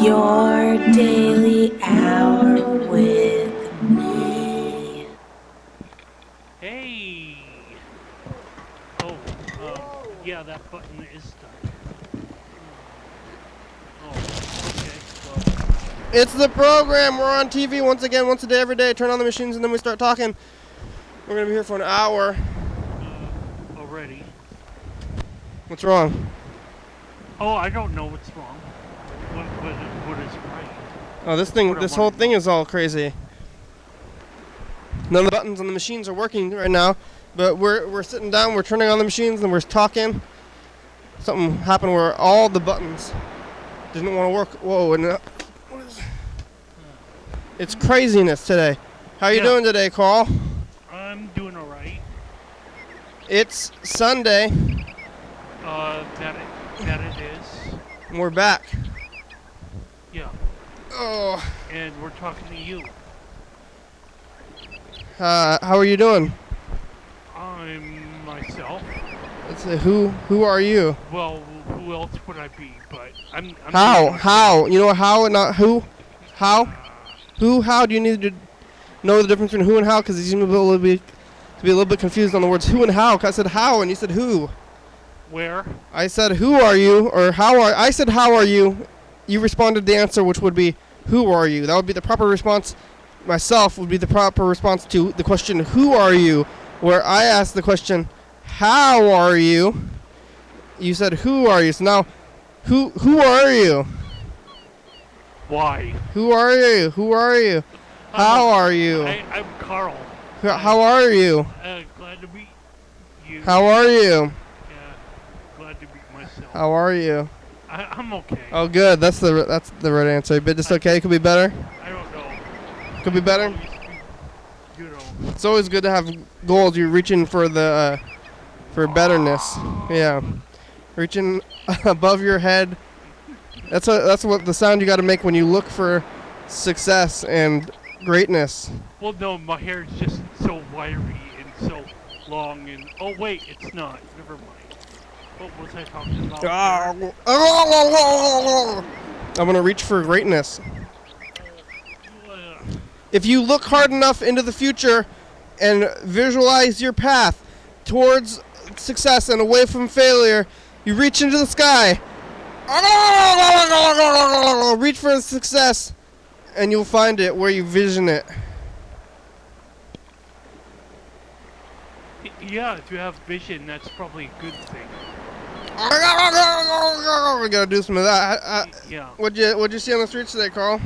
Your daily hour with me. Hey! Oh, yeah, that button is stuck. Oh, okay, well. It's the program. We're on TV once again, once a day, every day. Turn on the machines and then we start talking. We're going to be here for an hour. Already. What's wrong? Oh, I don't know what's wrong. What is right? Oh, this whole thing is all crazy. None of the buttons on the machines are working right now, but we're sitting down, we're turning on the machines, and we're talking. Something happened where all the buttons didn't want to work. Whoa, and it's craziness today. How you doing today, Carl? I'm doing all right. It's Sunday. That it is. And we're back. Yeah. Oh. And we're talking to you. How are you doing? I'm myself. Let's say, who are you? Well, who else would I be? But I'm How? You know how and not who? How? Who? How? Do you need to know the difference between who and how? Because you seem to be a little bit confused on the words who and how. 'Cause I said how and you said who. Where? I said who are you or how are I said how are you? You responded the answer, which would be who are you? That would be the proper response. Myself would be the proper response to the question who are you? Where I asked the question how are you? You said who are you? So now who are you? Why? Who are you? Who are you? How are you? I'm Carl. How are you? Glad to meet you. How are you? Yeah, glad to meet myself. How are you? I'm okay. Oh, good. That's the right answer. But just okay. Could be better. I don't know. Could be better. You know. It's always good to have goals. You're reaching for the for betterness. Yeah, reaching above your head. That's what the sound you got to make when you look for success and greatness. Well, no, my hair is just so wiry and so long, and oh wait, it's not. Never mind. What was I talking about? I'm gonna reach for greatness. If you look hard enough into the future and visualize your path towards success and away from failure, you reach into the sky. Reach for success, and you'll find it where you vision it. Yeah, if you have vision, that's probably a good thing. We gotta do some of that. Yeah. What'd you see on the streets today, Carl?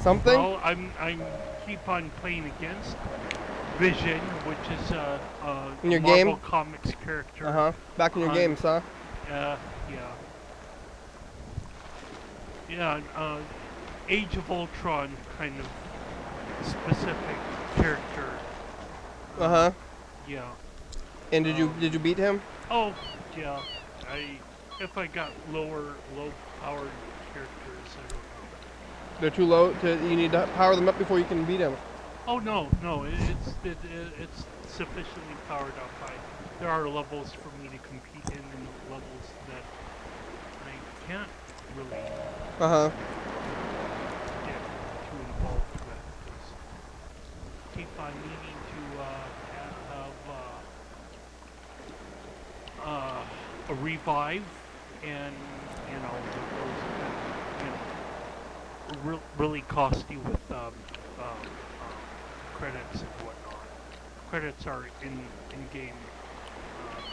Something? Well, I'm keep on playing against Vision, which is in your Marvel game? Comics character. Uh-huh. Back in your games, huh? Yeah. Age of Ultron kind of specific character. Uh-huh. Yeah. And did you beat him? Oh, yeah. If I got low powered characters, I don't know. They're too low. You need to power them up before you can beat him. Oh no, it's sufficiently powered up. There are levels for me to compete in, and levels that I can't really get too involved with. Keep on needing to have a revive, and those really costly with credits and whatnot. Credits are in-game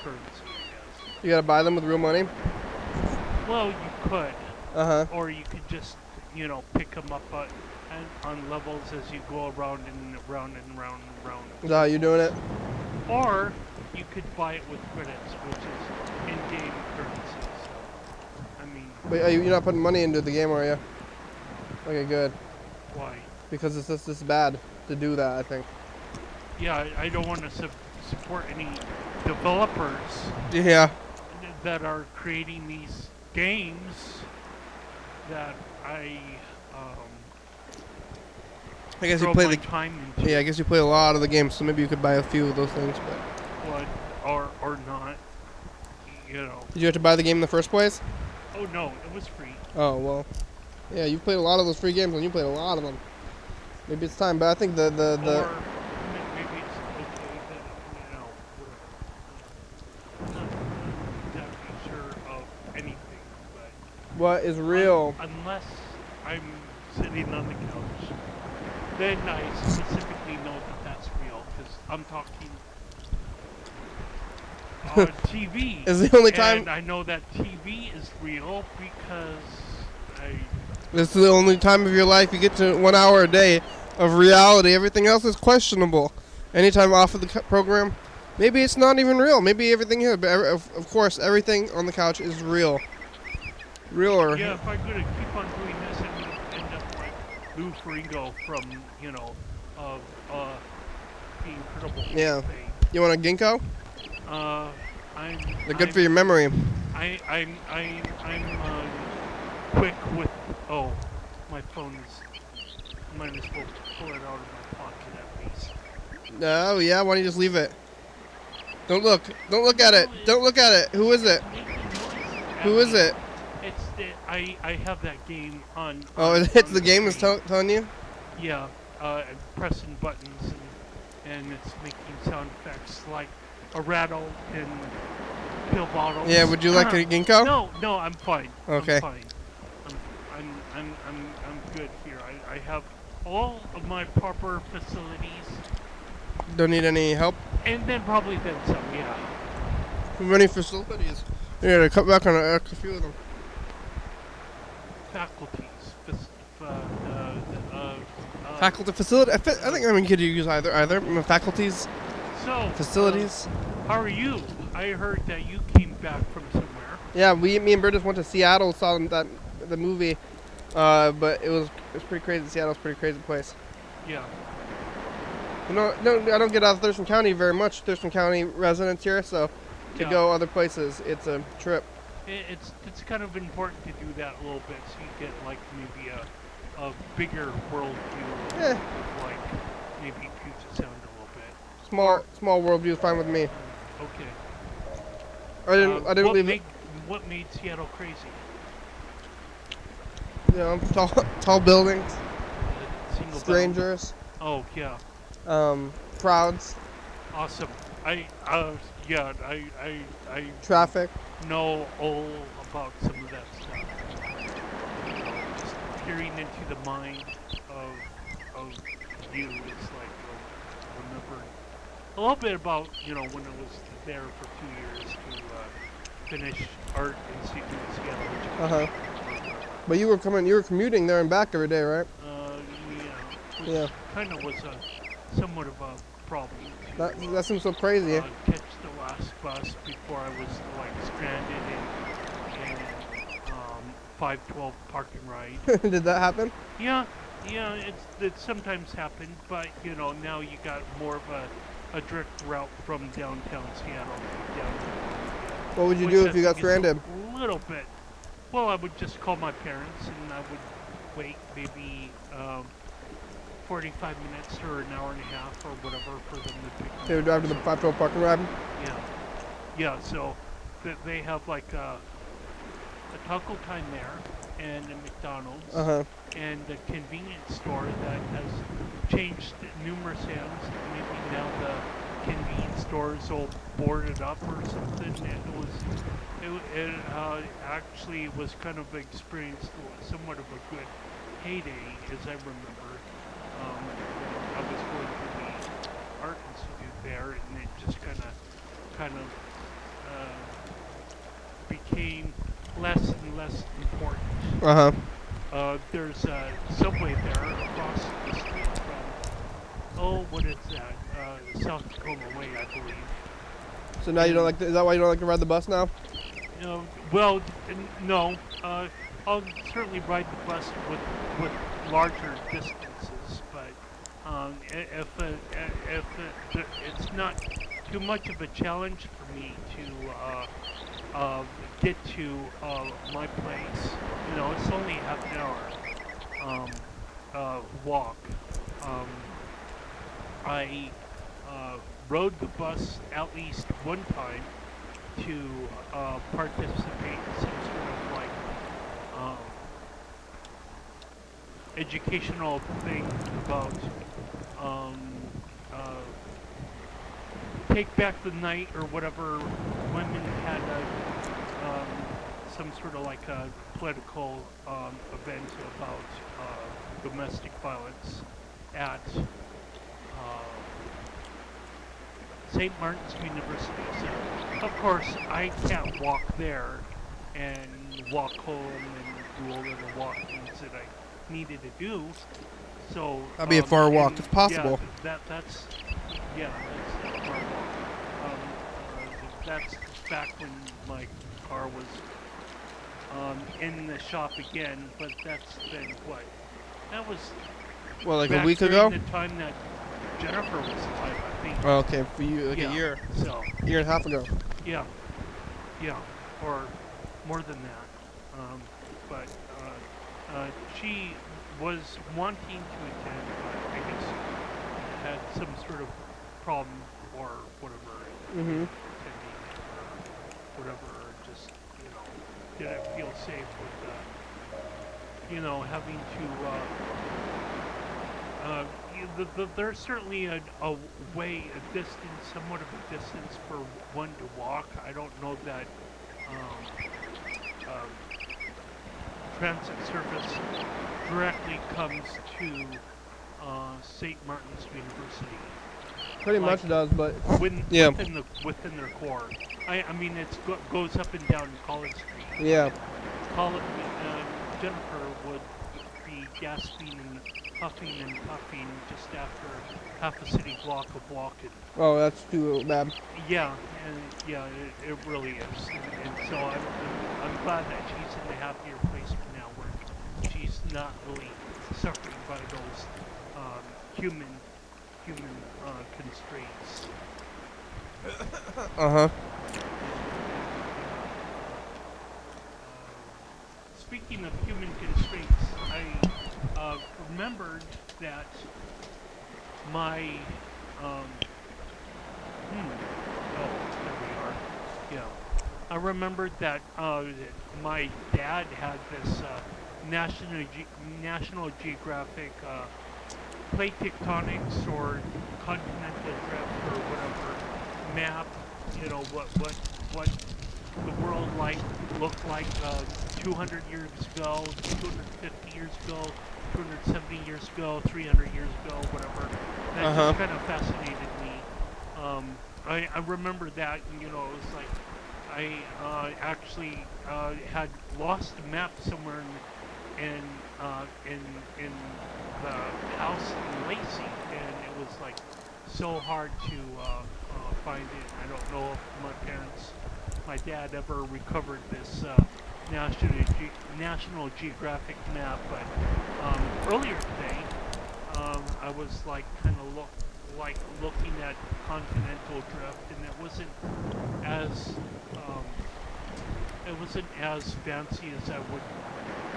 currency, I guess. You gotta buy them with real money? Well, you could. Uh-huh. Or you could just, pick them up on levels as you go around and round and round and round. Is that how you doing it? Or you could buy it with credits, which is in-game currency. So, I mean... But you're not putting money into the game, are you? Okay, good. Why? Because it's just bad to do that, I think. Yeah, I don't want to support any developers that are creating these games that I guess you play the time into. Yeah, I guess you play a lot of the games, so maybe you could buy a few of those things, but or not. you know. Did you have to buy the game in the first place? Oh no, it was free. Oh, well. Yeah, you played a lot of those free games, and you played a lot of them. Maybe it's time, but I think the Or maybe it's okay that, you know, whatever. Not exactly sure of anything, but what is real? unless I'm sitting on the couch, then I specifically know that that's real because I'm talking on TV. Is the only time. And I know that TV is real because I. This is the only time of your life you get to 1 hour a day of reality. Everything else is questionable. Anytime off of the program, maybe it's not even real. Maybe everything here, but of course, everything on the couch is real. Real or. Yeah, if I'm gonna keep on doing this and end up like Lou Ferrigno from, you know, the Incredible Hulk Yeah. thing. You want a ginkgo? They're good for your memory. I'm quick with. Oh, my phone is. Might as well pull it out of my pocket at least. Oh, yeah? Why don't you just leave it? Don't look. Don't look at it. Don't look at it. Who is it? Who is it? It's I have that game on. Oh, it's the game that's telling you? Yeah, pressing buttons and it's making sound effects like a rattle and pill bottles. Yeah, would you like a ginkgo? No, I'm fine. Okay. I'm fine. I'm good here. I have all of my proper facilities. Don't need any help? And then probably then some, yeah. Many facilities. You gotta cut back on a few of them. Faculties. Faculty facility. I think could you use either faculties, So facilities. How are you? I heard that you came back from somewhere. Yeah, me and Bert just went to Seattle, saw the movie, but it was pretty crazy. Seattle's a pretty crazy place. Yeah. No, I don't get out of Thurston County very much. Thurston County residents here, so to go other places, it's a trip. It's kind of important to do that a little bit, so you get like maybe a bigger world view of like maybe Puget Sound a little bit. Small world view is fine with me. Okay. I didn't leave. What made Seattle crazy? You know, tall buildings, Single strangers. Oh yeah. Crowds. Awesome. I Traffic. know all about some of that stuff. Just peering into the mind of you is like remember a little bit about when I was there for 2 years to finish art institute in Seattle. But you were commuting there and back every day, right? Yeah. Which kind of was somewhat of a problem. That seems so crazy. Catch the last bus before I was like stranded in 512 parking ride. Did that happen? Yeah, it sometimes happened, but now you got more of a direct route from downtown Seattle to downtown. What would you do if you got stranded? A little bit. Well, I would just call my parents and I would wait maybe 45 minutes or an hour and a half or whatever for them to pick me up. They would drive to the 512 parking ride? Yeah, so they have like a Taco Time there and a McDonald's and a convenience store that has changed numerous hands. Maybe now the convenience store is all boarded up or something. It actually was kind of experienced somewhat of a good heyday, as I remember. I was going to the art institute there, and it just kind of became less and less important. There's a subway there across the street from what is that? South Tacoma Way, I believe. So now you don't like? Is that why you don't like to ride the bus now? Well, no. I'll certainly ride the bus with larger distances, but if it's not too much of a challenge for me to get to my place, it's only half an hour walk. I rode the bus at least one time to participate in some sort of like educational thing about um, uh, take back the night or whatever. Women had some sort of like a political event about domestic violence at St. Martin's University. So, of course, I can't walk there and walk home and do all of the walkings that I needed to do. So That'd be a far walk. It's possible. Yeah, that's a far walk. That's back when my car was in the shop again, but that's been what? That was Well, like a back week during ago? the time that Jennifer was alive, I think. Oh, okay, for you, like Yeah, a year so and a half ago. yeah, or more than that. But she was wanting to attend, but I guess had some sort of problem or whatever. Mm-hmm. Attending or whatever, or just didn't feel safe with having to. There's certainly a way, a distance, somewhat of a distance for one to walk. I don't know that transit service directly comes to St. Martin's University. Pretty much does, but within their core. I mean, it goes up and down College Street. yeah. Jennifer would be gasping and puffing just after half a city block of walking. Oh, that's too bad. Yeah, and it really is. And so I'm glad that she's in a happier place now, where she's not really suffering by those human constraints. Uh-huh. Speaking of human constraints, I remembered that my oh, there we are. Yeah, I remembered that my dad had this National Geographic plate tectonics or continental drift or whatever map. What the world looked like 200 years ago, 250 years ago, 270 years ago, 300 years ago, whatever. That just kind of fascinated me. I remember that, it was like I actually had lost a map somewhere in the house in Lacey, and it was like so hard to find it. I don't know if my dad ever recovered this National Geographic map, but earlier today I was like kind of looking at continental drift, and it wasn't as fancy as I would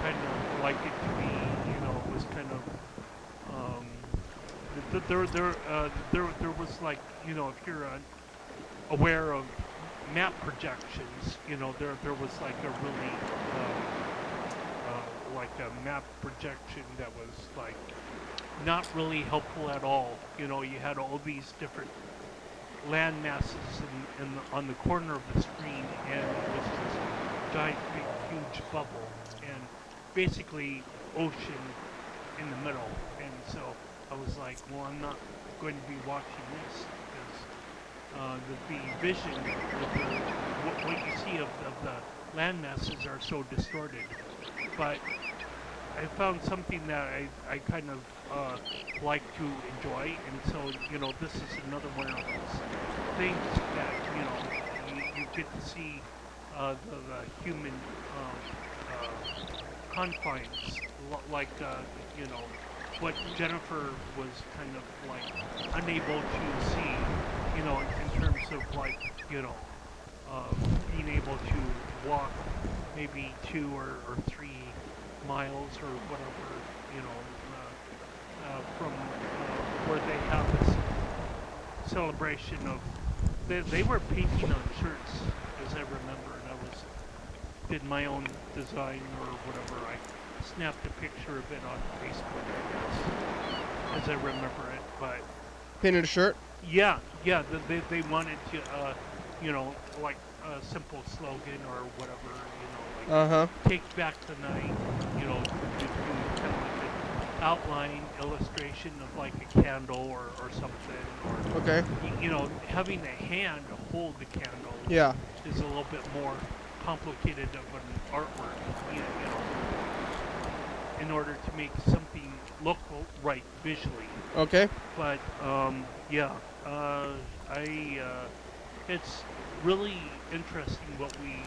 kind of like it to be. It was kind of there was like, if you're aware of map projections, there was like a really like a map projection that was like not really helpful at all. You had all these different land masses on the corner of the screen, and it was this giant, big, huge bubble, and basically ocean in the middle. And so I was like, well, I'm not going to be watching this, because the vision, what you see of the land masses are so distorted. But I found something that I kind of like to enjoy, and so this is another one of those things that you get to see the human confines, like what Jennifer was kind of like unable to see, in terms of like being able to walk maybe 2 or 3 miles or whatever, from where they have this celebration of, they were painting on shirts, as I did my own design or whatever. I snapped a picture of it on Facebook, I guess, as I remember it. But Painted a shirt? yeah, they wanted to, like a simple slogan or whatever, like take back the night, do kind of like an outline illustration of like a candle or something, or Okay. having a hand hold the candle Yeah. is a little bit more complicated of an artwork, in order to make something look right visually. Okay. But it's really interesting what we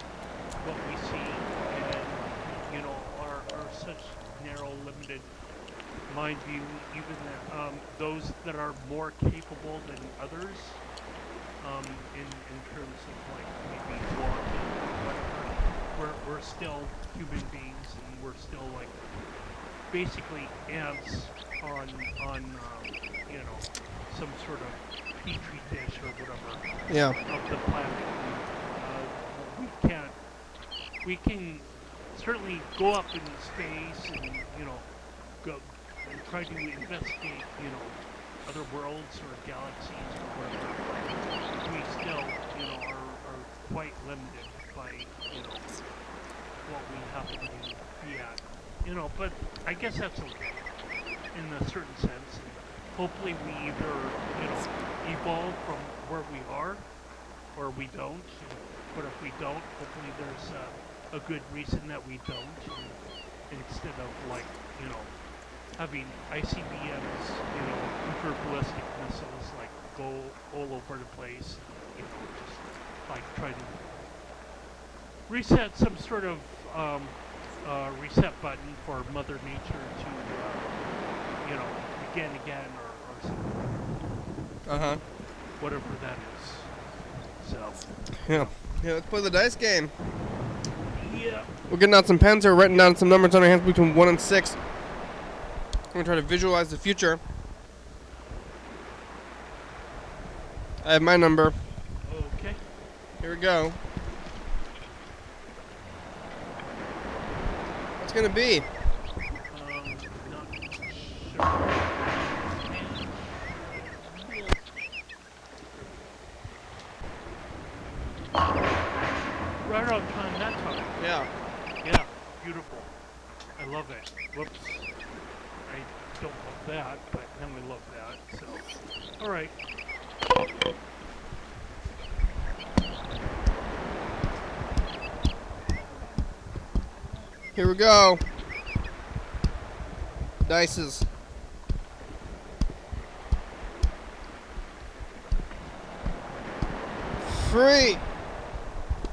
see, and our such narrow, limited mind view. Even those that are more capable than others, in terms of like maybe walking or whatever, we're still human beings, and we're still like basically ants on some sort of petri dish or whatever of the planet. And, we can certainly go up in space and go and try to investigate other worlds or galaxies or whatever. We still are quite limited by what we happen to be at. But I guess that's okay in a certain sense. Hopefully we either, evolve from where we are or we don't. But if we don't, hopefully there's a good reason that we don't. And instead of like, having ICBMs, interballistic missiles like go all over the place, just like try to reset some sort of reset button for Mother Nature to, begin again or something. Whatever that is. So. Yeah, let's play the dice game. Yeah. We're getting out some pens here, writing down some numbers on our hands between 1 and 6. We're going to try to visualize the future. I have my number. Okay. Here we go. What's going to be? Not sure. Right on time that time. Yeah. Yeah, beautiful. I love it. Whoops. I don't love that, but then we love that, so. Alright. Here we go. Dices. Free.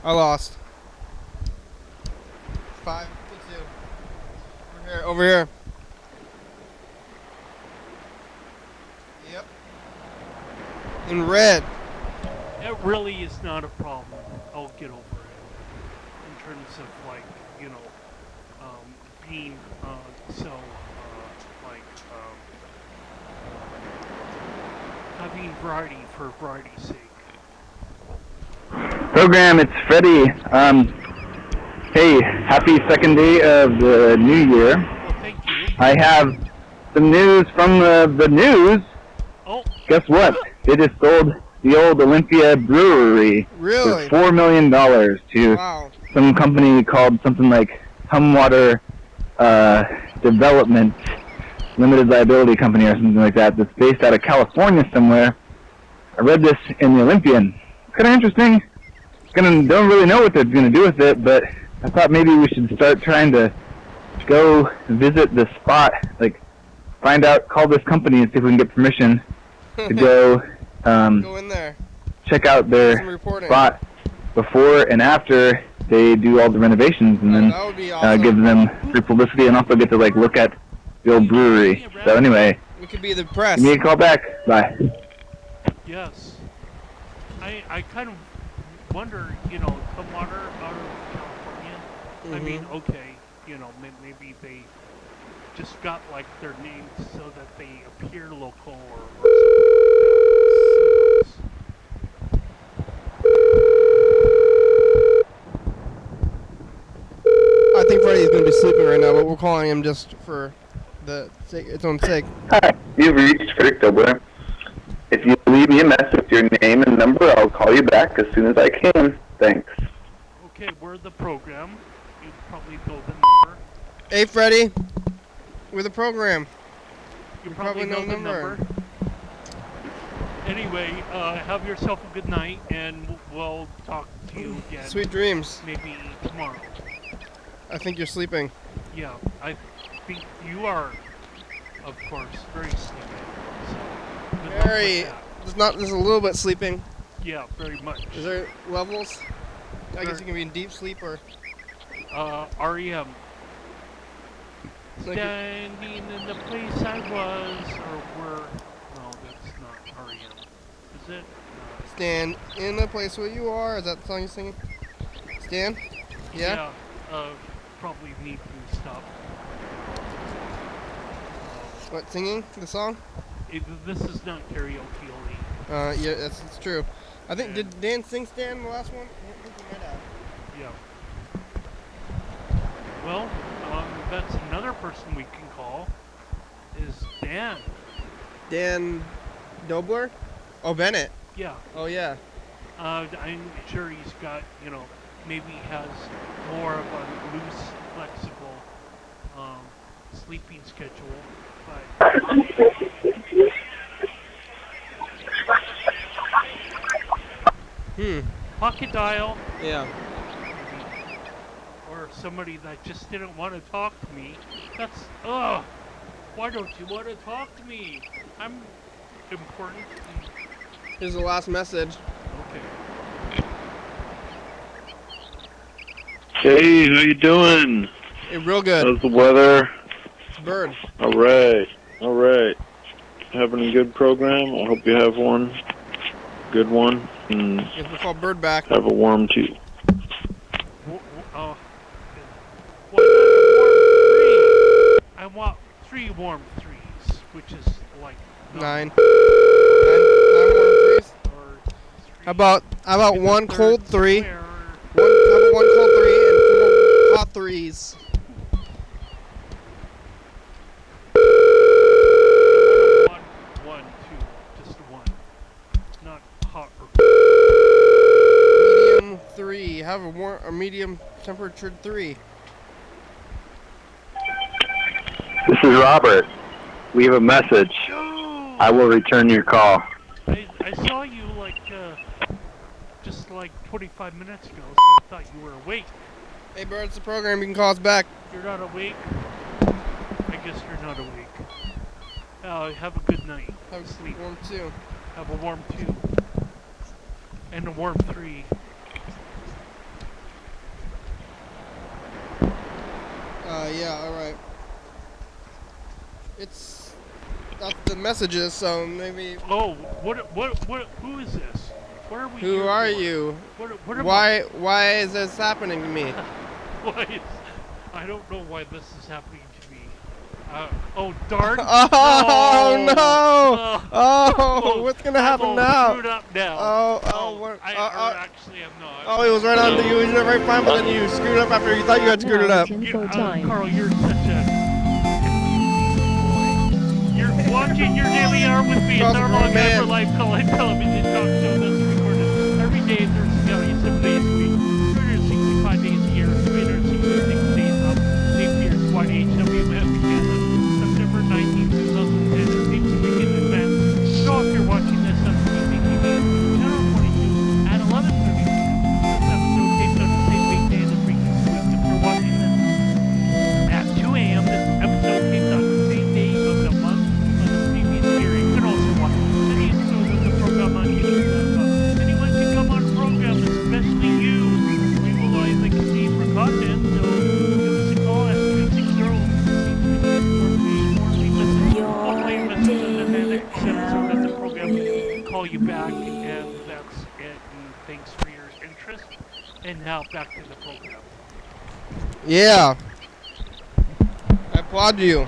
I lost. 5 to 2. Over here. Yep. In red. It really is not a problem. I'll get over it. In terms of like, being so having variety for variety's sake. Program, it's Freddie. Hey, happy second day of the new year. Well, thank you. I have some news from the news. Oh. Guess what? They just sold the old Olympia Brewery Really? for $4 million to some company called something like Humwater Development Limited Liability Company or something like that, that's based out of California somewhere. I read this in the Olympian. Kind of interesting. Don't really know what they're going to do with it, but I thought maybe we should start trying to go visit the spot, like find out, call this company and see if we can get permission to go Go in there. check out their spot before and after they do all the renovations, and then that would be awesome. give them free publicity and also get to like look at the old brewery. So anyway, we could be the press. give me a call back. Bye. Yes. I kind of wonder, Humwater out of California. I mean, okay, maybe they just got like their name so that they appear local or something like that. calling him just for its own sake. Hi, you've reached Frederick Dobler. If you leave me a message with your name and number, I'll call you back as soon as I can. Thanks. Okay, we're the program. You probably know the number. Hey, Freddie. We're the program. You probably know the number. Anyway, have yourself a good night, and we'll talk to you again. Sweet dreams. Maybe tomorrow. I think you're sleeping. Yeah, I think you are, of course, very sleepy. So, good luck Very. with that. There's a little bit sleeping. Yeah, very much. Is there levels? I guess you can be in deep sleep or. REM. Like Standing in the place I was, or were. No, that's not REM. Is it? Stand in the place where you are. Is that the song you're singing? Stand? Yeah? Probably need to stop. What, singing the song? This is not karaoke only. Yeah, that's true. I think, did Dan sing Stand in the last one? I think he might have. Yeah. Well, that's another person we can call. Is Dan. Dan Dobler? Oh, Bennett. Yeah. Oh, yeah. I'm sure he's got, maybe he has more of a loose, flexible sleeping schedule. But pocket dial. Yeah. Or somebody that just didn't want to talk to me. That's why don't you want to talk to me? I'm important. Here's the last message. Okay. Hey, how you doing? Hey, real good. How's the weather? It's Bird. All right. Having a good program. I hope you have one. Good one. And Guess we'll call Bird back. have a warm tea. Why not a warm 3? I want 3 warm 3s, which is like 9 warm threes. Or 3. How about in the one third cold 3? square. How about 1 cold 3 and 4 hot 3s? One, 2, just 1. Not hot or Medium 3. Have a medium temperature 3. This is Robert. Leave a message. No! I will return your call. I saw you just 25 minutes ago, so I thought you were awake. Hey, Bird, it's the program. You can call us back. You're not awake? I guess you're not awake. Have a good night. Have Sleep. warm 2. Have a warm 2. And a warm 3. Yeah, alright. That's the messages, so maybe. Oh, who is this? What are we Who here are for? you? What am Why is this happening to me? I don't know why this is happening to me. Darn. Oh no! Oh, What's gonna happen now? Screwed up now. Actually, I'm not. Oh, he was right on. You was right fine, but then you screwed up after you thought you had screwed it up. Carl, you're such a. You're watching your daily hour with me. It's our long after life television talk show that's recorded every day, 37 days a week, 365 days a year, 366 days of leap years. YDHWM began on September 19, 2010. It seems a week in advance. So if you're watching this on TCTV, channel 22 at 11:30 p.m. This episode taped on the same weekday as the previous week. If you're watching this at 2 a.m., this episode taped on the same day of the month of the previous year. You can also watch any episode of the program on YouTube.com. Anyone can come on the program, especially you. We will either continue for content, so give us a call at 360 call you back, and that's it. And thanks for your interest. And now back to the program. Yeah. I applaud you.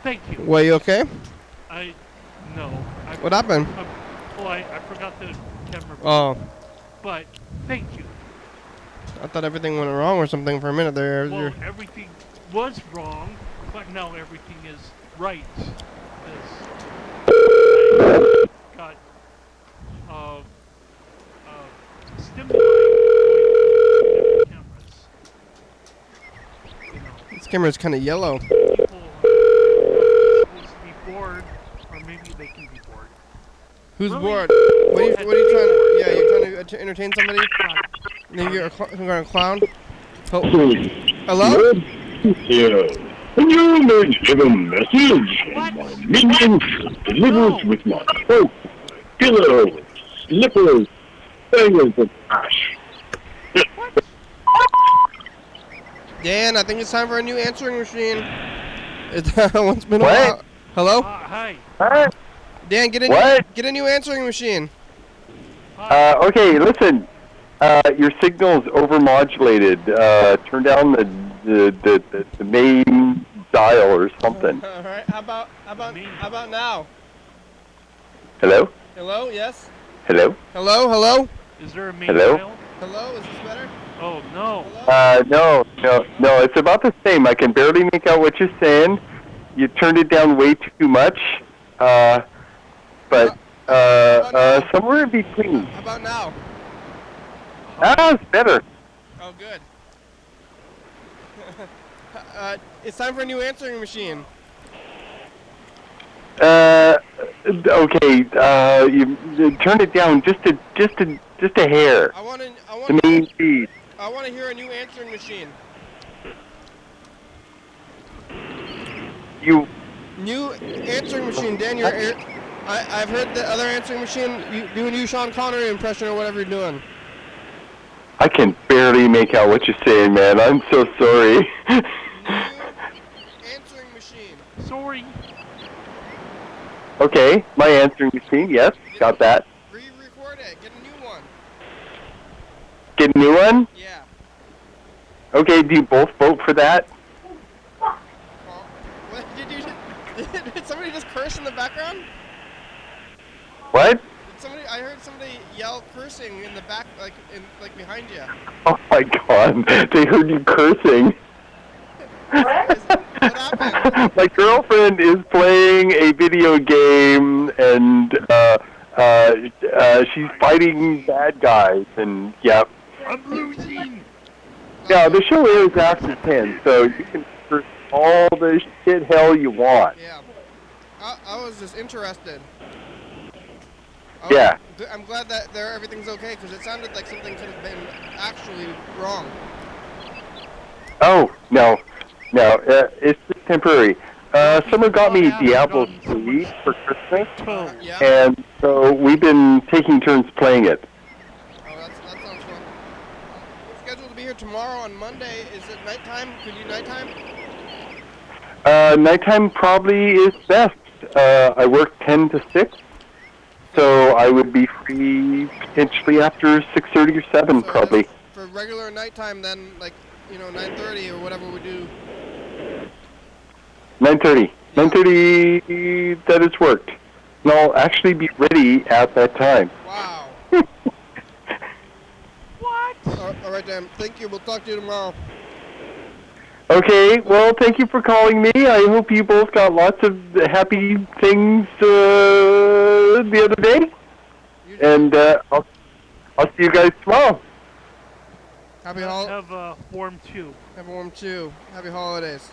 Thank you. Were you okay? No. What happened? I'm Well, I forgot the camera. Oh, But thank you. I thought everything went wrong or something for a minute there. Well, everything was wrong, but now everything is right. Because I got stimuli with cameras. You know, This camera's kind of yellow. people are supposed to be bored, or maybe they can be bored. Who's Really? bored? What are you trying to? Yeah, you're trying to entertain somebody. And then you're some kind of clown. Oh. Hello? Here. And you may have a message. My minion delivers with my coat, pillow, slippers, bangers of ash. Dan, I think it's time for a new answering machine. It's once been a while. Hello? Hi. Dan, get a new answering machine. Okay, listen. Your signal's overmodulated. Turn down the main dial or something. All right. How about now? Hello? Hello? Yes. Hello? Hello? Is there a main Hello? dial? Hello? Is this better? Oh, no. No. It's about the same. I can barely make out what you're saying. You turned it down way too much. But somewhere in between. How about now? It's better. Oh, good. It's time for a new answering machine. Okay. You turn it down just a hair. The main feed. I want to hear a new answering machine. New answering machine, Dan. I've heard the other answering machine. You doing you Sean Connery impression or whatever you're doing. I can barely make out what you're saying, man. I'm so sorry. New answering machine. Sorry. Okay, my answering machine. Yes, got that. Re-record it. Get a new one. Get a new one? Yeah. Okay, do you both vote for that? What did somebody just curse in the background? What? I heard somebody yell cursing in the back, like behind you. Oh my god, they heard you cursing. What happened? My girlfriend is playing a video game and she's fighting bad guys and yeah. I'm losing. Yeah, the show airs after 10, so you can curse all the shit hell you want. Yeah. I was just interested. Yeah. I'm glad that everything's okay because it sounded like something could have been actually wrong. Oh, no, it's just temporary. Someone got me Diablo 3 for Christmas, Yeah. and so we've been taking turns playing it. Oh, that sounds fun. We're scheduled to be here tomorrow on Monday. Is it nighttime? Could you nighttime? Nighttime probably is best. I work 10 to 6, so I would be free potentially after 6:30 or 7 So probably. For regular nighttime, then 9:30 or whatever we do. 9:30. 9:30, that has worked. And I'll actually be ready at that time. Wow. What? All right, Dan. Thank you. We'll talk to you tomorrow. Okay, well, thank you for calling me. I hope you both got lots of happy things the other day. And I'll see you guys tomorrow. Happy Have warm too. Have a warm too. Happy holidays.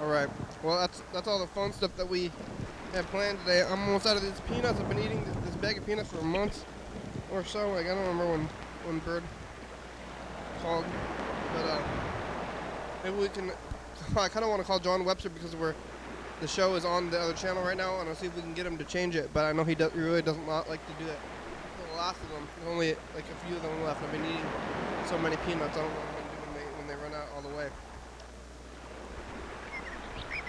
All right. Well, that's all the phone stuff that we have planned today. I'm almost out of these peanuts. I've been eating this bag of peanuts for a month or so. Like I don't remember when Bird called, but maybe we can. I kind of want to call John Webster because the show is on the other channel right now, and I'll see if we can get him to change it. But I know he really doesn't like to do it. The last of them, there's only like a few of them left. I've been eating so many peanuts. I don't know what I'm going to do when they run out all the way.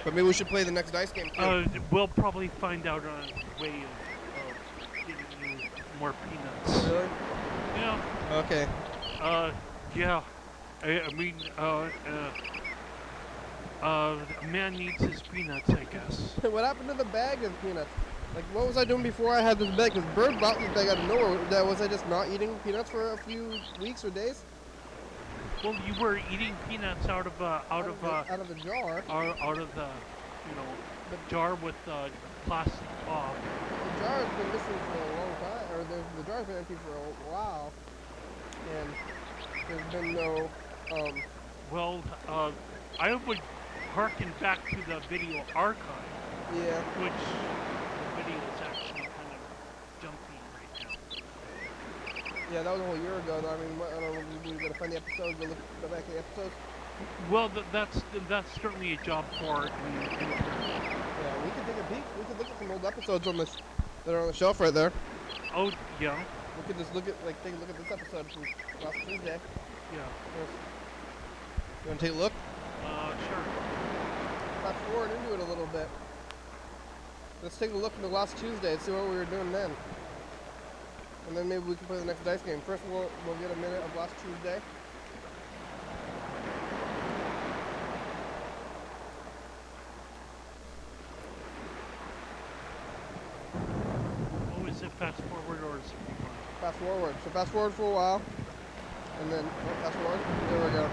But maybe we should play the next dice game too. We'll probably find out on a way of getting you more peanuts. Really? Yeah. Okay. Yeah. I mean, A man needs his peanuts, I guess. What happened to the bag of peanuts? Like, what was I doing before I had this bag? Because Bird brought this bag out of nowhere. Was I just not eating peanuts for a few weeks or days? Well, you were eating peanuts out of the jar. Out of the, the jar with the plastic top. The jar has been missing for a long time, or the jar's been empty for a while, and there's been no. Well, I would harken back to the video archive. Yeah. Which the video is actually kind of jumpy right now. Yeah, that was a whole year ago. I mean, I don't know if we're gonna find the episodes. Go back to the episodes. Well, that's certainly a job for an intern. Yeah, we could take a peek. We could look at some old episodes on this that are on the shelf right there. Oh yeah. We could just take a look at this episode from last Tuesday. Yeah. You want to take a look? Sure. Fast forward into it a little bit. Let's take a look into last Tuesday and see what we were doing then. And then maybe we can play the next dice game. First we'll get a minute of last Tuesday. Oh, is it fast forward or is it rewind? Fast forward. So fast forward for a while. And then fast forward. There we go.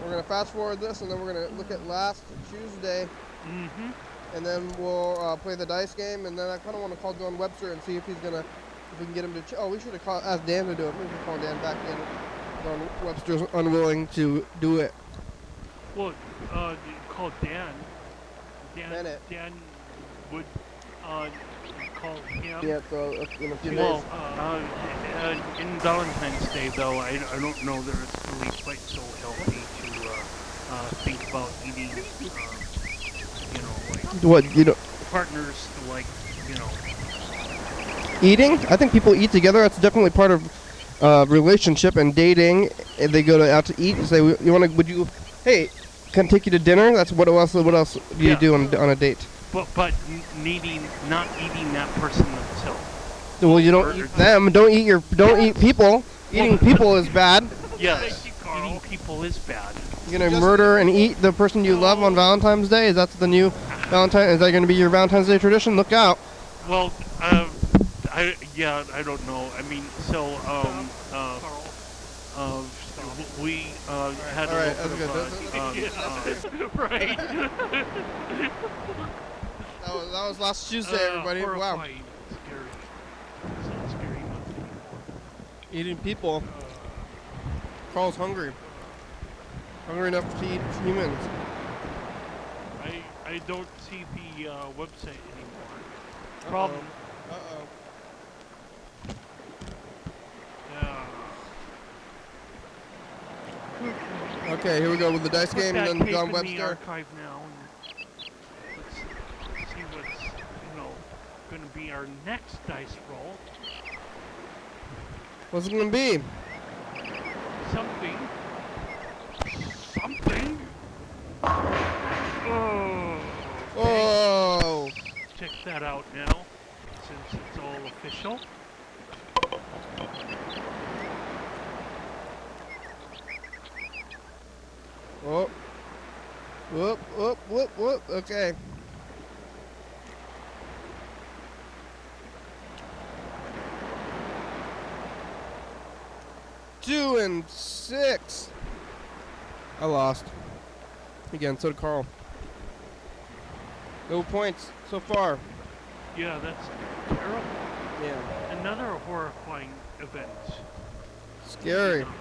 We're going to fast forward this, and then we're going to look at last Tuesday. Mm-hmm. And then we'll play the dice game, and then I kind of want to call John Webster and see if he's going to, if we can get him to, we should have asked Dan to do it. We should call Dan back in. John Webster's unwilling to do it. Well, call Dan. Bennett. Dan would call him. Yeah, so in a few days. Well, in Valentine's Day, though, I don't know that it's really quite so healthy to think about eating, partners to Eating? I think people eat together. That's definitely part of relationship and dating. And they go out to eat and say, hey, can I take you to dinner? That's what else do you do on a date? But not eating that person themselves. Well, you don't eat them. Don't eat people. Eating people is bad. Yes, eating people is bad. You're gonna murder and eat the person you love on Valentine's Day? Is that the new Valentine? Is that gonna be your Valentine's Day tradition? Look out. Well, I don't know. I mean, so we had a little bit of right. That was last Tuesday, everybody. Wow. Scary. So scary. Eating people. Carl's hungry. Hungry enough to eat humans. I don't see the website anymore. Problem. Yeah. Okay, here we go with the dice game, and then John Webster. The archive now. Let's see what's going to be our next dice roll. What's it going to be? Something. Oh. Check that out now, since it's all official. Oh. Whoop. Okay. Two and 6. I lost. Again, so did Carl. No points so far. Yeah, that's terrible. Yeah. Another horrifying event. Scary. Wow.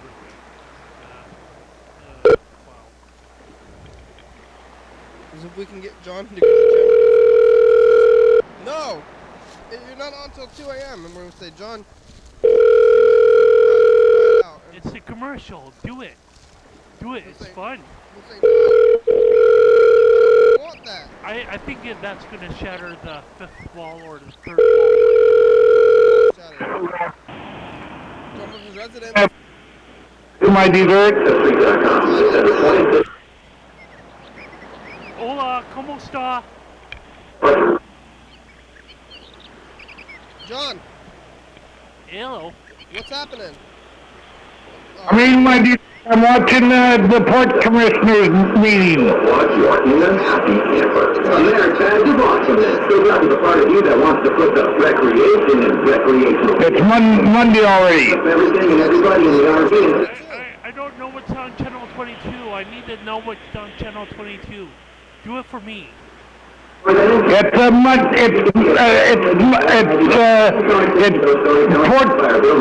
As if we can get John to go to the gym. No! You're not on until 2 a.m. And we're going to say, John. It's a commercial. Do it. It's fun. We'll say, no. I don't want that. I think that's going to shatter the fifth wall or the third wall. John was his resident. My dessert. Hola, ¿cómo está? John. Hello. What's happening? I'm eating my dessert. I'm watching the Port Commissioners meeting. Watch your inner happy camper. America is watching this. Still got to the part of you that wants to put the recreation in recreational. It's Monday already. Everything and everybody in the RV. I don't know what's on Channel 22. I need to know what's on Channel 22. Do it for me. It's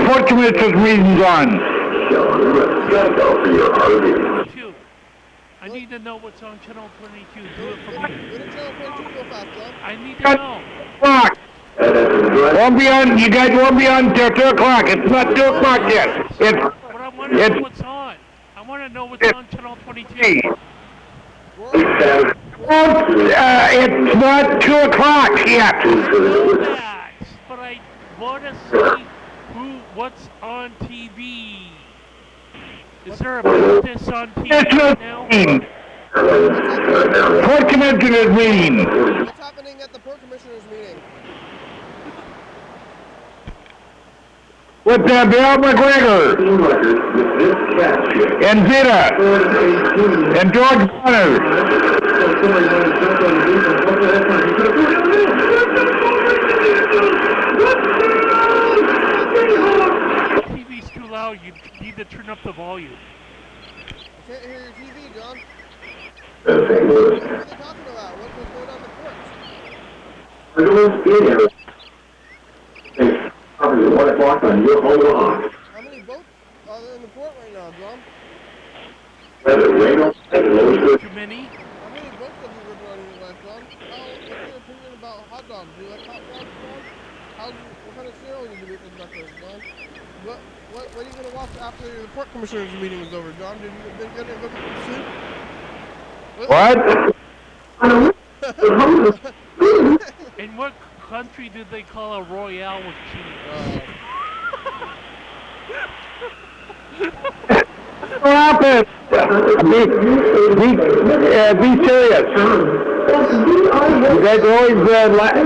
Port Commissioners meetings on. 22. I need to know what's on Channel 22. Do it for me. Go to Channel 22 real fast, John. I need to know. O'clock. Won't be on. You guys won't be on till 2 o'clock. It's not 2 o'clock yet. But I want to know what's on. I want to know what's on Channel 22. It's not 2 o'clock yet. I know that, but I want to see what's on TV. Is there a business on TV right now? Port Commissioners meeting. What's happening at the Port Commissioners meeting? With Bill McGregor and Zeta and George Bonner. TV's too loud. You need to turn up the volume. I can't hear your TV, John. What are they talking about? What's going on in the ports? Probably 1 o'clock on your home lawn. How many boats are there in the port right now, John? Too many? How many boats have you ridden on in your life, John? What's your opinion about hot dogs? Do you like hot dogs, John? What kind of cereal do you eat with breakfast, John? What are you going to watch after the Port Commissioners meeting is over, John? Did you been good at looking for soup? What? In what country do they call a Royale with cheese? Stop it! Be serious. You guys are always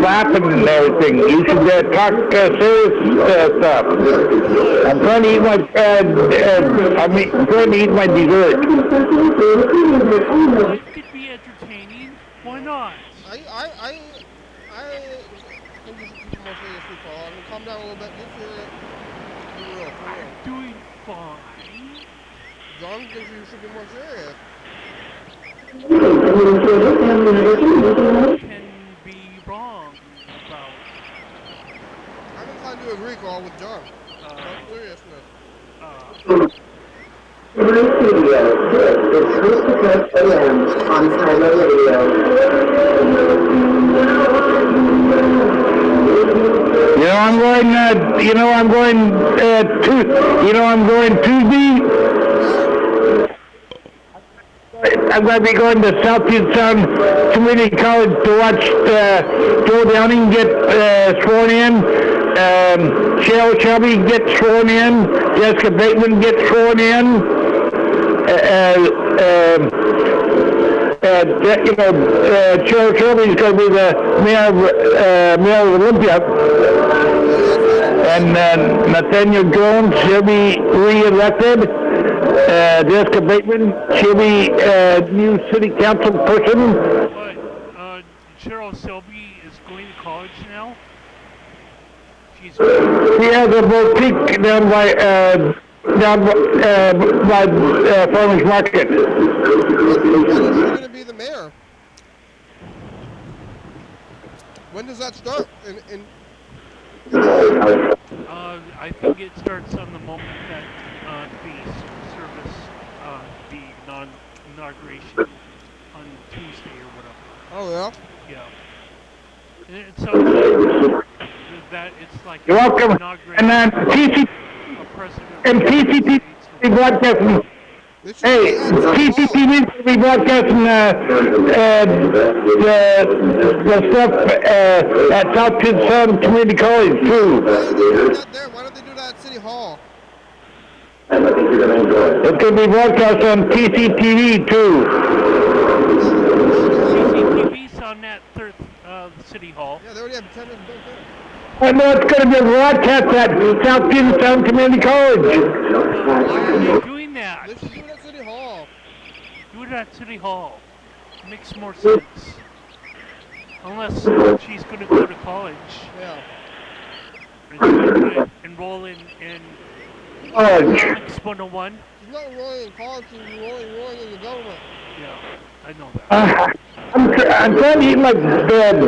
laughing and everything. You should talk serious stuff. I'm trying to eat my trying to eat my dessert. Life could be entertaining. Why not? I think you should keep it more serious, Paul. I mean, calm down a little bit. Just be real, for real. Doing fine. John thinks you should be more serious. Can be wrong about. I'm inclined to agree, Carl, with John. About seriousness. Radio, this is Coast to Coast AM on Cyber Radio. I'm going Tuesday. I'm going to be going to Southfield Sound Community College to watch Joe Downing get sworn in, Cheryl Shelby get sworn in, Jessica Bateman get sworn in, Cheryl Shelby is going to be the mayor of Olympia. And Nathaniel Jones, she'll be re-elected. Jessica Bateman, she'll be new city council person. But Cheryl Selby is going to college now. She has a boutique down by Farmers Market. When is she going to be the mayor? When does that start? I think it starts on the moment that the service, the inauguration on Tuesday or whatever. Oh yeah. Yeah. And so that it's like you're welcome. And then TCTV broadcasting. Hey, TCTV will be broadcasting the stuff at Southfield Sound Community College too. Why don't they do that at City Hall? It's going to be broadcast on TCTV too. TCTV's on that the city hall. Yeah, they already have cameras built in. I know it's going to be broadcast at South Peterstown Community College. Why are they doing that? They should do it at City Hall. Do it at City Hall. Makes more sense. Unless she's going to go to college. Yeah. And she's going to enroll in College. Economics 101. She's not enrolling in college, she's enrolling in the government. Yeah, I know that. I'm trying to eat my dessert.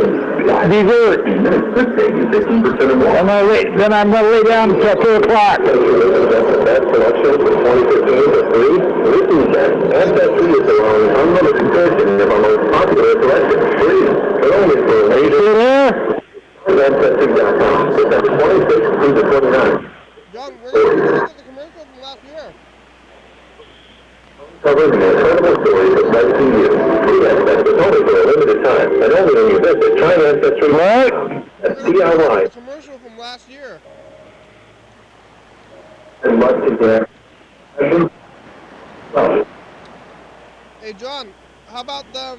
Then I'm going to lay down until 2 o'clock. That selection for 2015 to 3. Ancestry is the unlimited comparison of our most popular selection. Free, but only for... Are you still there? Ancestry.com. September 26th through the 29th. John, we're going to look at the commercial from last year. Covering the incredible stories of life to you. Free access is only for a limited time, and only when you visit China Ancestry at DIY. The commercial from last year. And much again. Hey, John, how about the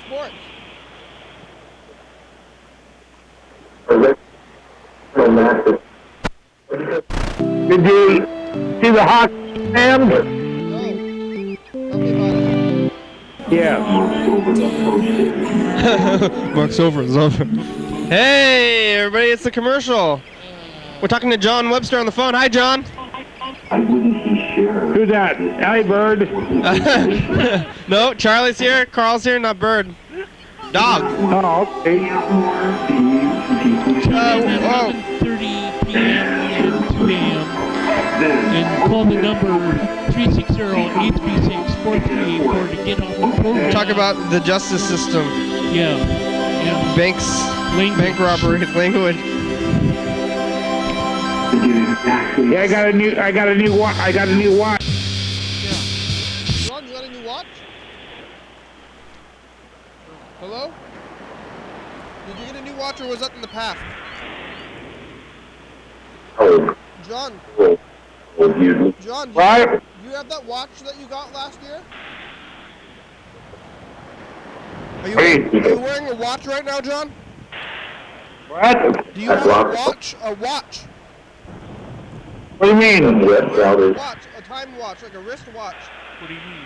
sports? Did you see the hockey fans? No. Tell me about it. Yeah. Mark's over. It's over. Hey, everybody, it's the commercial. We're talking to John Webster on the phone. Hi, John. Who's that? Hi, Bird. No, Charlie's here. Carl's here, not Bird. Dog. Oh, okay. 11:30 p.m. and 2 a.m. And call the number 360-836-4384 to get on the program. Talk about the justice system. Yeah. Banks, Language. bank robbery, language. Yeah, I got a new watch. Yeah. John, you got a new watch? Hello? Did you get a new watch or was that in the past? John, John, Right? do you have that watch that you got last year? Are you wearing a watch right now, John? What? Do you have a watch? A watch? What do you mean? A watch, a time watch, like a wrist watch. What do you mean?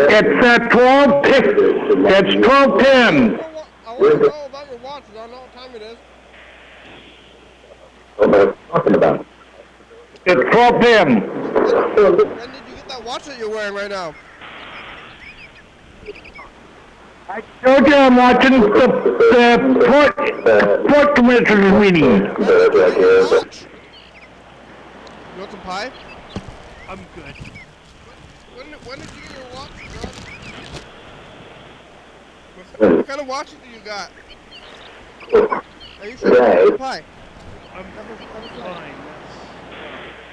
It's 12. It's 12:10. I want to know about your watch. I don't know what time it is. What am I talking about? It's 12:10. When did you get that watch that you're wearing right now? I told you I'm watching the port commissioner's meeting. Watch. You want some pie? I'm good. When did you get your watch, John? What kind of watch do you got? Are you sure you want some pie? I'm fine.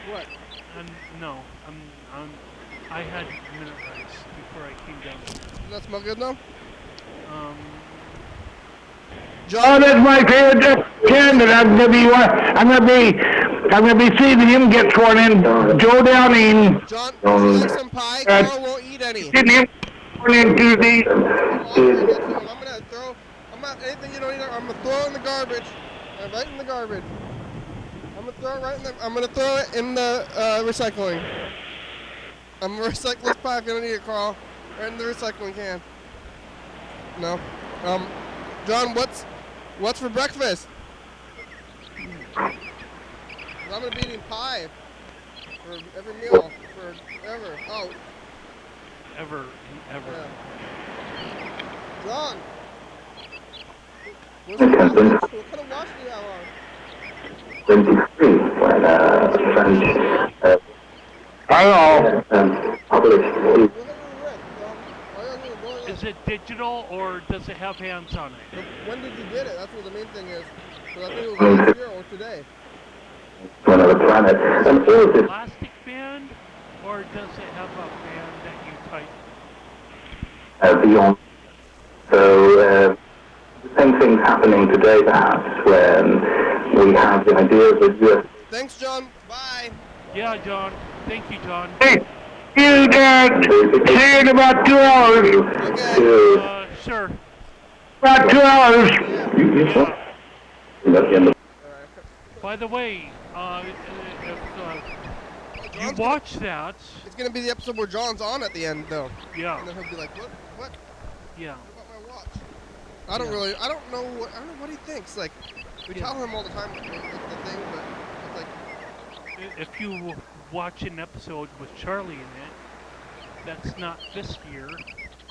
What? I had minute rice before I came down here. Does that smell good now? Oh, that's my favorite candidate. I'm gonna be seeing him get sworn in. Joe Downing. John, would you like some pie? Carl won't eat any. Getting him sworn in Tuesday. I'm not anything you don't eat. I'm gonna throw it in the garbage. Right in the garbage. I'm gonna throw it in the recycling. I'm gonna recycle this pie if you don't eat it, Carl. Right in the recycling can. No. John, what's for breakfast? I'm gonna be eating pie for every meal forever. Oh. Ever. Yeah. John. What kind of watch do you have on? 23 when Is it digital or does it have hands on it? When did you get it? That's what the main thing is. So I think it was last year or today. one of the planets. And Is it a plastic band or does it have a band that you tighten? beyond. So the same thing's happening today, perhaps, when we have the idea that just... Thanks, John. Bye. Yeah, John. Thank you, John. Hey, you Dad. See you in about 2 hours. Okay. sir. Back to ours. By the way, if you watch that, It's gonna be the episode where John's on at the end, though. yeah, And then he'll be like, what? yeah, What about my watch? I don't know what he thinks. Like, we tell him all the time with the thing, but it's like, if you watch an episode with Charlie in it, that's not this year,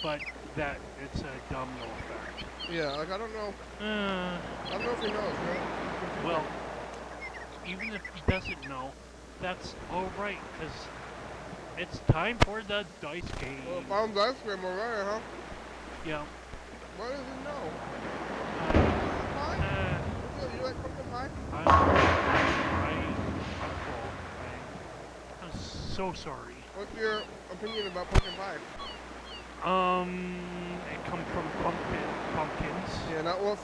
but that it's a domino effect. yeah, like I don't know. I don't know if he knows, right? Well, even if he doesn't know, that's all right, because it's time for the dice game. Well, if I'm dice game alright, huh? Yeah. What does he know? Pie? You like pumpkin pie? I'm so sorry. What's your opinion about pumpkin pie? It comes from pumpkins. Yeah, not what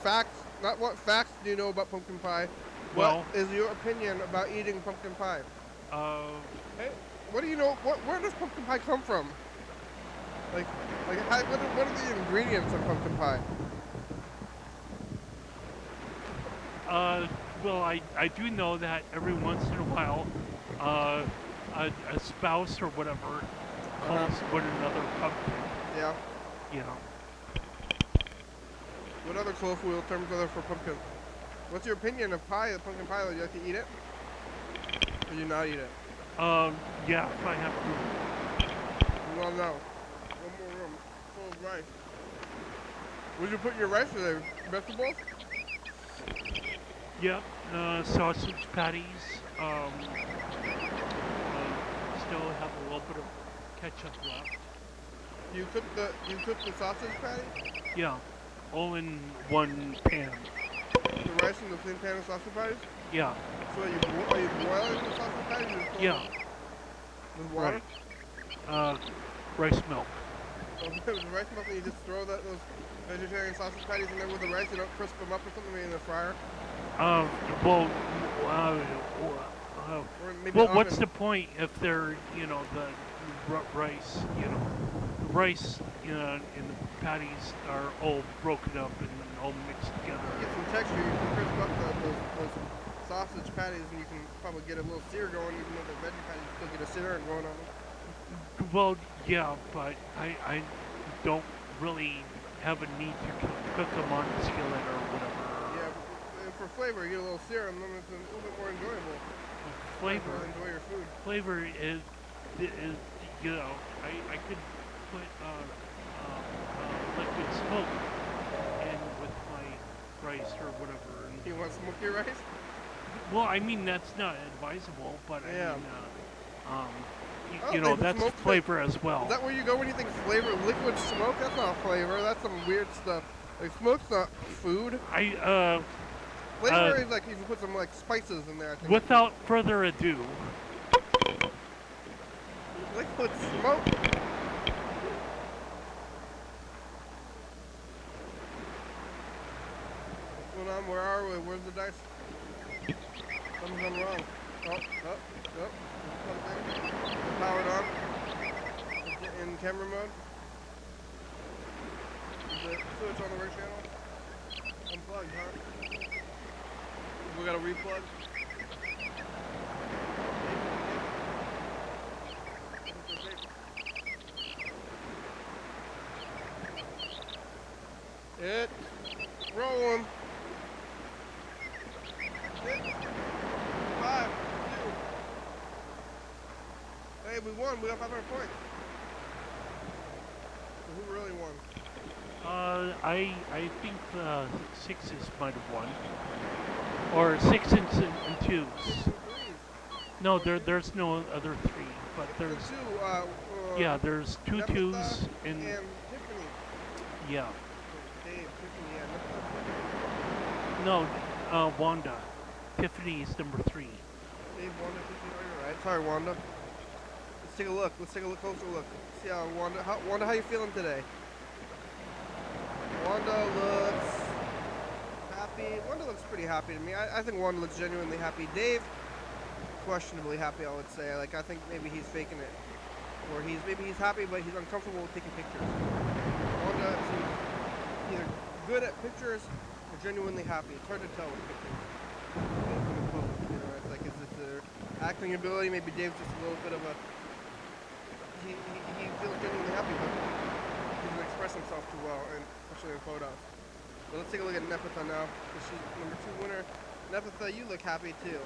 facts do you know about pumpkin pie? Well, what is your opinion about eating pumpkin pie? Hey, what do you know? Where does pumpkin pie come from? Like, what are the ingredients of pumpkin pie? Well, I do know that every once in a while, a spouse or whatever calls one another pumpkin. Yeah. Yeah. What other colloquial terms are there for pumpkin? What's your opinion of pie, the pumpkin pie? Would you like to eat it? Or do you not eat it? Yeah, if I have room. Well, no. One more room. Full of rice. What did you put in your rice today? Vegetables? Yep. Sausage patties. Still have a little bit of ketchup left. You cook the sausage patty? Yeah. All in one pan. The rice in the same pan of sausage patties? Yeah. So are you boiling the sausage patties? Yeah. With water? Right. Rice milk. With rice milk, and you just throw those vegetarian sausage patties in there with the rice. You don't crisp them up or something, maybe in the fryer. Well, what's the point if they're, the rice, the rice, and the patties are all broken up and all mixed together. Get some texture. You can crisp up those sausage patties, and you can probably get a little sear going, even though they're veggie patties. You still get a sear going on them. Well, yeah, but I don't really have a need to cook them on the skillet or whatever. Yeah, and for flavor, you get a little sear, and then it's a little bit more enjoyable. Flavor. Enjoy your food. Flavor is I could put liquid smoke in with my rice or whatever. You want smoky rice? Well, I mean that's not advisable, but yeah. I mean, that's flavor as well. Is that where you go when you think flavor? Liquid smoke? That's not flavor. That's some weird stuff. Like smoke's not food. Flavor is like you can put some like spices in there. I think. Without further ado. Liquid smoke. What's going on? Where are we? Where's the dice? Something's gone wrong. Oh. Powered on. In camera mode. Is the switch on the right channel? Unplugged, huh? We gotta replug. It's rolling. 6, 5, 2. Hey, we won. We got 500 points. So who really won? I think the sixes might have won, or 6 and 2s. No, there's no other 3, but there's yeah, there's 2 2s and Tiffany. Yeah. Dave, Tiffany, No, Wanda. Tiffany is number 3. Dave, Wanda, Tiffany. Oh, you're right. Sorry, Wanda. Let's take a look. Let's take a closer look. See how Wanda. How you feeling today? Wanda looks happy. Wanda looks pretty happy to me. I think Wanda looks genuinely happy. Dave, questionably happy, I would say. Like, I think maybe he's faking it. Or maybe he's happy, but he's uncomfortable with taking pictures. Wanda seems either good at pictures or genuinely happy. It's hard to tell with pictures. You know, it's like, is it their acting ability? Maybe Dave's just a little bit of a. He feels genuinely happy, but he doesn't express himself too well, and especially in photos. But let's take a look at Nepatha now. She's number 2 winner. Nepatha, you look happy too.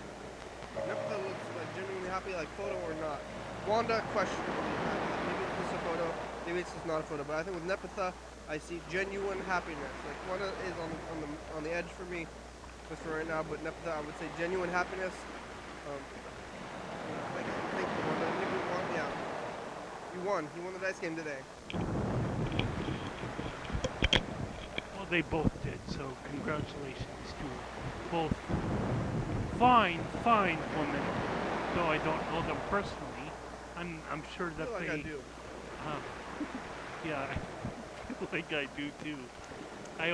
Nepatha looks like genuinely happy, like photo or not. Wanda, questionably happy. Maybe it's just a photo, maybe it's just not a photo. But I think with Nepatha, I see genuine happiness. Like Wanda is on the edge for me, just for right now. But Nepatha, I would say genuine happiness. Thank you, Wanda. Maybe you won. Yeah, you won. You won the dice game today. Well, they both did. So congratulations to both. Fine women. Though I don't know them personally, I'm sure that I feel like I do. Yeah, I feel like I do too. I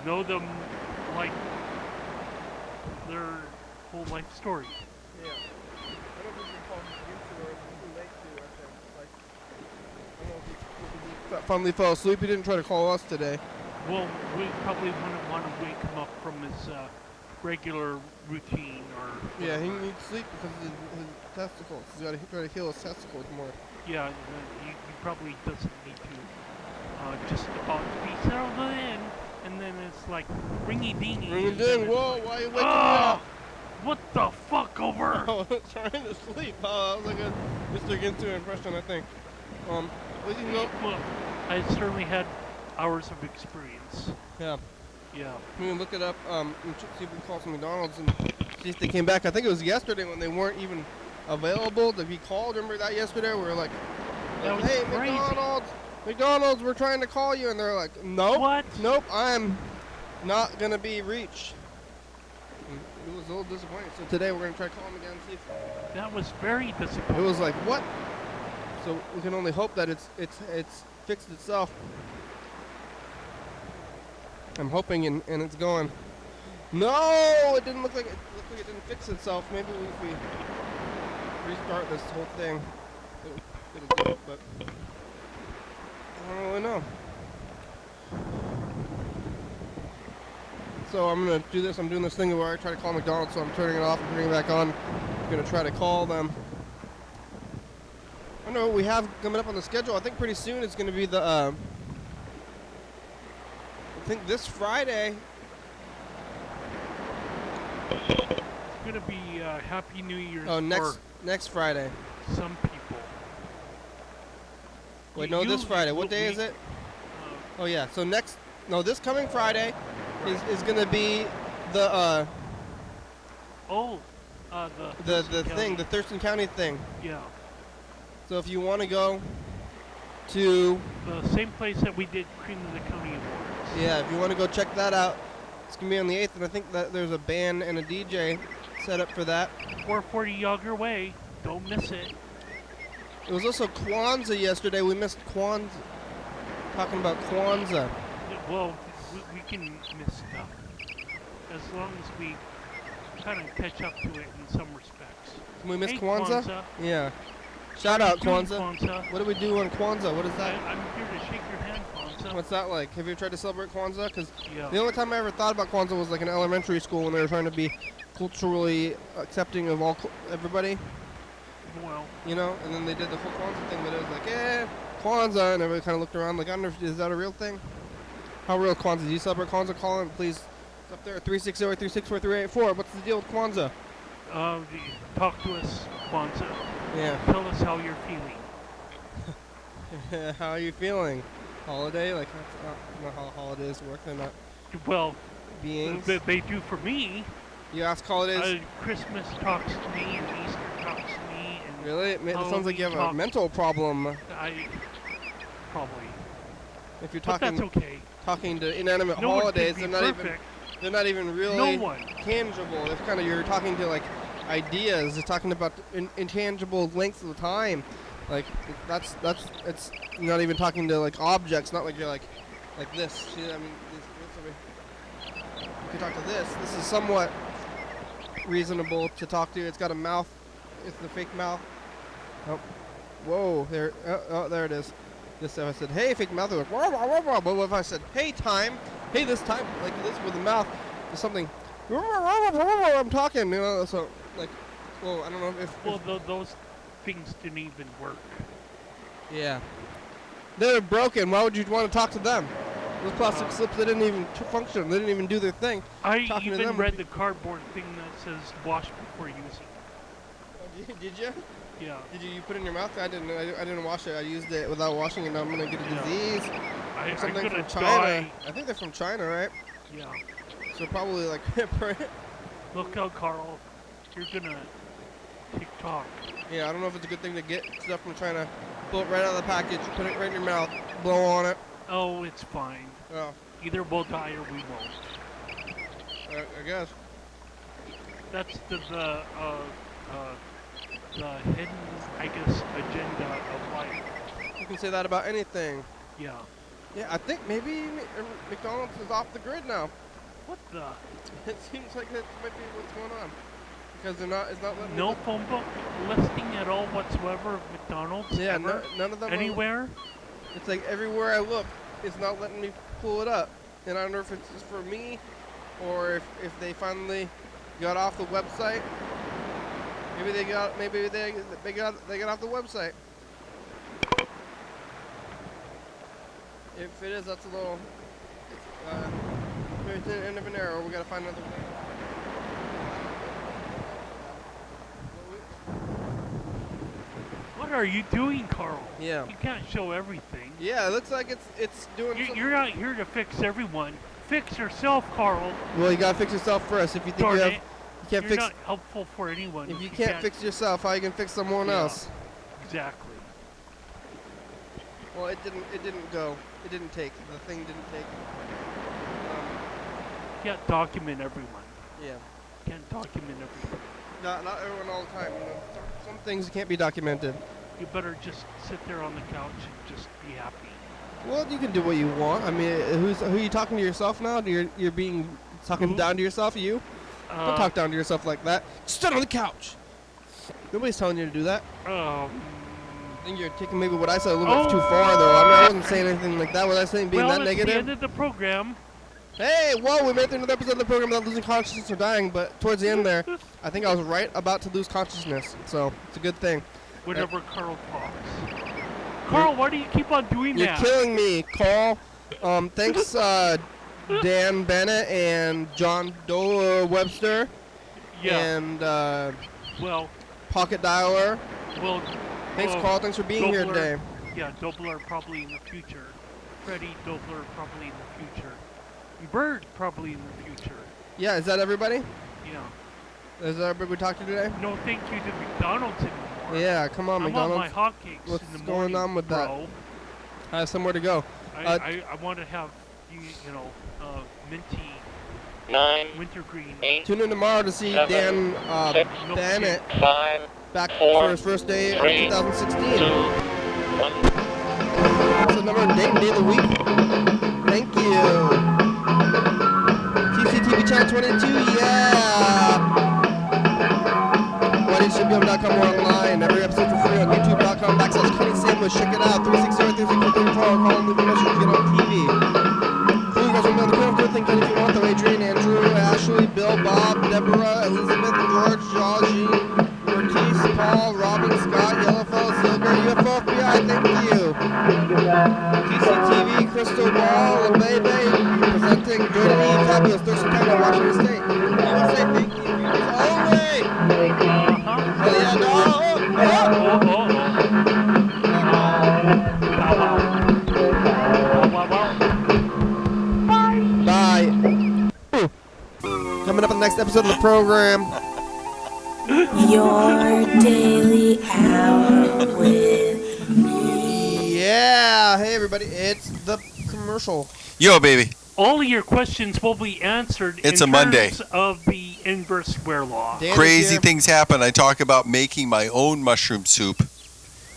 know them like their whole life story. Yeah. I don't think we call this into or too late to, I think. Like, I don't know if he finally fell asleep. He didn't try to call us today. Well, we probably wouldn't want to wake him up from his regular routine or... Yeah, he needs sleep because of his testicles. He's got to try to heal his testicles more. Yeah, he probably doesn't need to just about be settled in, and then it's like, ringy-dingy. Ring-a-ding, whoa, why are you waking me up? What the fuck over? I was trying to sleep. That was like a Mr. Ginsu impression, I think. We can go... Well, I certainly had hours of experience. Yeah. Yeah. We can look it up, and see if we can call some McDonald's and see if they came back. I think it was yesterday when they weren't even available to be called. Remember that yesterday? We were like hey, crazy. McDonald's, we're trying to call you. And they're like, nope. What? Nope, I'm not going to be reached. And it was a little disappointing. So today we're going to try to call them again and see if... That was very disappointing. It was like, what? So we can only hope that it's fixed itself. I'm hoping and it's going. No, it didn't look like it didn't fix itself. Maybe if we restart this whole thing, it'll do it, but I don't really know. So I'm gonna do this. I'm doing this thing where I try to call McDonald's, so I'm turning it off and turning it back on. I'm gonna try to call them. I don't know what we have coming up on the schedule. I think pretty soon it's gonna be the I think this Friday. It's gonna be Happy New Year's. Oh, next Friday. Some people. Wait, no, this Friday. What day is it? Oh yeah. So this coming Friday is gonna be the the thing, the Thurston County thing. Yeah. So if you want to go to the same place that we did Cream of the County Awards. Yeah, if you want to go check that out, it's going to be on the 8th, and I think that there's a band and a DJ set up for that. 440 Yager Way. Don't miss it. It was also Kwanzaa yesterday. We missed Kwanzaa. Talking about Kwanzaa. Well, we can miss stuff. As long as we kind of catch up to it in some respects. Can we miss hey, Kwanzaa? Yeah. Shout out, Kwanzaa. Kwanzaa. What do we do on Kwanzaa? What is that? I'm here to shake your hand, Kwanzaa. What's that like? Have you tried to celebrate Kwanzaa? Because yeah. The only time I ever thought about Kwanzaa was like in elementary school when they were trying to be culturally accepting of everybody. Well. You know, and then they did the whole Kwanzaa thing, but it was like, Kwanzaa, and everybody kind of looked around like, I don't know, is that a real thing? How real Kwanzaa? Do you celebrate Kwanzaa? Call in, please. It's up there at 360-836-4384. What's the deal with Kwanzaa? Talk to us, Kwanzaa. Yeah. Tell us how you're feeling. How are you feeling? Holiday? Like, that's not how holidays work. They're not well, beings. They do for me. You ask holidays? Christmas talks to me, and Easter talks to me. And really? It sounds like you have a mental problem. Probably. If you're but talking, that's okay. Talking to inanimate holidays, they're not even really tangible. It's kind of, you're talking to like ideas. You're talking about intangible lengths of time. Like it's not even talking to like objects. Not like you're like this. See, I mean, you can talk to this. This is somewhat reasonable to talk to. It's got a mouth. It's the fake mouth. Oh, whoa! There. Oh, there it is. This if I said, hey, fake mouth, they're like, wah, wah, wah, wah. But if I said, hey, time, hey, this time, like this with the mouth, there's something, wah, wah, wah, wah, wah, I'm talking, you know, so, like, well, I don't know if... Well, those things didn't even work. Yeah. They're broken. Why would you want to talk to them? Those plastic slips, they didn't even function. They didn't even do their thing. I Talking to even them read the cardboard thing that says wash before using. Oh, did you? Yeah. Did you put it in your mouth? I didn't wash it. I used it without washing it. Now I'm going to get a disease. I'm Something gonna from China. die. I think they're from China, right? Yeah. So probably like... Look out, Carl. You're gonna TikTok. Yeah, I don't know if it's a good thing to get stuff from China. Pull it right out of the package, put it right in your mouth, blow on it. Oh, it's fine. Oh. Either we'll die or we won't. I guess. That's the hidden, I guess, agenda of life. You can say that about anything. Yeah. Yeah, I think maybe McDonald's is off the grid now. What the? It seems like that might be what's going on. Because it's not letting No phone book listing at all whatsoever of McDonald's? Yeah, ever? none of them. Anywhere? It's like everywhere I look, it's not letting me pull it up. And I don't know if it's just for me or if they finally got off the website. Maybe they got off the website. If it is, that's a little maybe it's the end of an error. We gotta find another way. What are you doing, Carl? Yeah. You can't show everything. Yeah, it looks like it's doing You're not here to fix everyone. Fix yourself, Carl. Well, you gotta fix yourself first. If you think Darn you it. can't You're fix. not helpful for anyone. If you can't fix yourself, how you can fix someone else? Exactly. Well, it didn't go. It didn't take. The thing didn't take. You can't document everyone. Yeah. Can't document everyone. Not everyone all the time. You know, some things can't be documented. You better just sit there on the couch and just be happy. Well, you can do what you want. I mean, who are you talking to yourself now? You're being talking down to yourself. You don't talk down to yourself like that. Sit on the couch. Nobody's telling you to do that. I think you're taking maybe what I said a little bit too far, though. I mean, I wasn't saying anything like that. Was I saying being that negative? Well, it's the end of the program. Hey, whoa, we made it through another episode of the program without losing consciousness or dying, but towards the end there, I think I was right about to lose consciousness, so it's a good thing. Whenever Carl talks. Carl, why do you keep on doing You're that? You're killing me, Carl. Thanks, Dan Bennett and John Webster. Yeah. And, well, Pocket Dialer. Well, thanks, Carl. Thanks for being here today. Yeah, Dobler probably in the future. Freddie Dobler probably in the future. Bird probably in the future. Yeah, is that everybody? Yeah. Is that everybody we talked to today? No, thank you to McDonald's anymore. Yeah, come on, McDonald's. I want my hotcakes What's in the going morning, on with bro. that? I have somewhere to go. I want to have minty. 9, wintergreen. 8, tune in tomorrow to see 7, Dan 6, Bennett 5, back 4, for his first day of 3, 2016. 2, 1. That's the number and date and day of the week. Thank you. TCTV channel 22, yeah. YDHWM.com online. Every episode for free on YouTube.com/Cutting Sandwich. Check it out. 360-364-34. Call and leave a message to get on TV. Cool, you guys will be on the curve. Good thing if you want them. Adrian, Andrew, Ashley, Bill, Bob, Deborah, Elizabeth, George, Georgie, Ortiz, Paul, Robin, Scott, Yellowfell, Silver, UFO, FBI, thank you. TCTV, Crystal Ball, LeBay, presenting Jordan E. Fabulous, Thurston County Washington State. You want to say thank you? Oh, wait! Oh, yeah, no! Bye. Coming up in the next episode of the program. Your daily hour with me. Yeah. Hey, everybody. It's the commercial. Yo, baby. All of your questions will be answered It's in a Monday. terms of the inverse square law. Crazy things happen. I talk about making my own mushroom soup.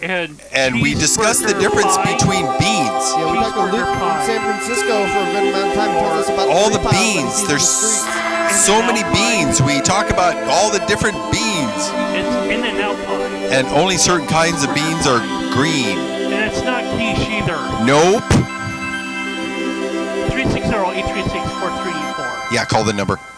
And we discuss the difference between beans. Yeah, we talked to Luke in San Francisco for a good amount of time. He told us about all the piles that he beans. sees in There's the streets. so many beans. We talk about all the different beans. It's in and out pie. And only certain kinds of beans are green. And it's It's not quiche either. Nope. 360-836-4384. Yeah, call the number.